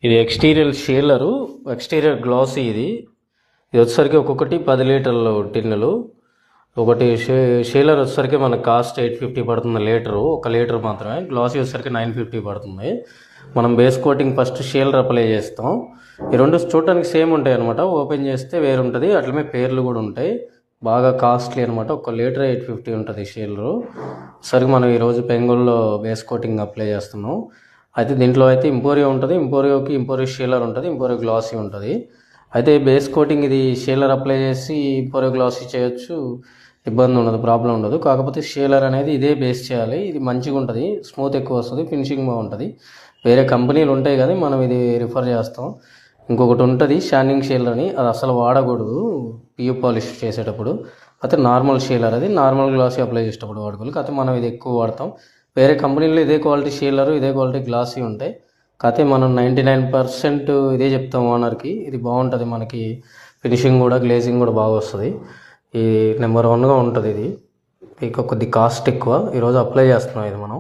ఇది exterior షీలరు, exterior glossy. ఇది వచ్చేసరికి ఒక్కొక్కటి 10 లీటర్లు టిన్నులు. ఒకటి షీలర్ వచ్చేసరికి మనకు కాస్ట్ 850 పడుతుంది లీటరు, 1 లీటర్ మాత్రమే. గ్లాసీ వచ్చేసరికి 950 పడుతుంది. మనం బేస్ కోటింగ్ ఫస్ట్ షీలర్ అప్లై చేస్తాం. ఈ రెండు చూడటానికి సేమ్ ఉంటాయి అనమాట, ఓపెన్ చేస్తే వేరు ఉంటుంది, అట్లనే పేర్లు కూడా ఉంటాయి. బాగా కాస్ట్లీ అనమాట, 1 లీటర్ 850 ఉంటుంది షీలరు. సరికి మనం ఈరోజు పెంగుల్లో బేస్ కోటింగ్ అప్లై చేస్తున్నాం. అయితే దీంట్లో అయితే ఇంపోరియో ఉంటుంది, ఇంపోరియో షీలర్ ఉంటుంది, ఇంపోరియో గ్లాసీ ఉంటుంది. అయితే బేస్ కోటింగ్ ఇది షీలర్ అప్లై చేసి ఇంపోరియో గ్లాసీ చేయొచ్చు, ఇబ్బంది ఉండదు, ప్రాబ్లం ఉండదు. కాకపోతే షీలర్ అనేది ఇదే బేస్ చేయాలి. ఇది మంచిగా ఉంటుంది, స్మూత్ ఎక్కువ వస్తుంది, ఫినిషింగ్ బాగుంటుంది. వేరే కంపెనీలు ఉంటాయి కానీ మనం ఇది రిఫర్ చేస్తాం. ఇంకొకటి ఉంటుంది షైనింగ్ షీలర్ అని, అది అసలు వాడకూడదు పియూ పాలిష్ చేసేటప్పుడు. అయితే నార్మల్ షీలర్, అది నార్మల్ గ్లాసీ అప్లై చేసేటప్పుడు వాడుకోవాలి. కాకపోతే మనం ఇది ఎక్కువ వాడతాం. వేరే కంపెనీలో ఇదే క్వాలిటీ షీలరు, ఇదే క్వాలిటీ గ్లాసీ ఉంటాయి. కాకపోతే మనం 99% ఇదే చెప్తాం ఓనర్కి. ఇది బాగుంటుంది, మనకి ఫినిషింగ్ కూడా గ్లేజింగ్ కూడా బాగా వస్తుంది. ఈ నెంబర్ 1గా ఉంటుంది. ఇది ఇక కొద్ది కాస్ట్ ఎక్కువ. ఈరోజు అప్లై చేస్తున్నాం ఇది మనం.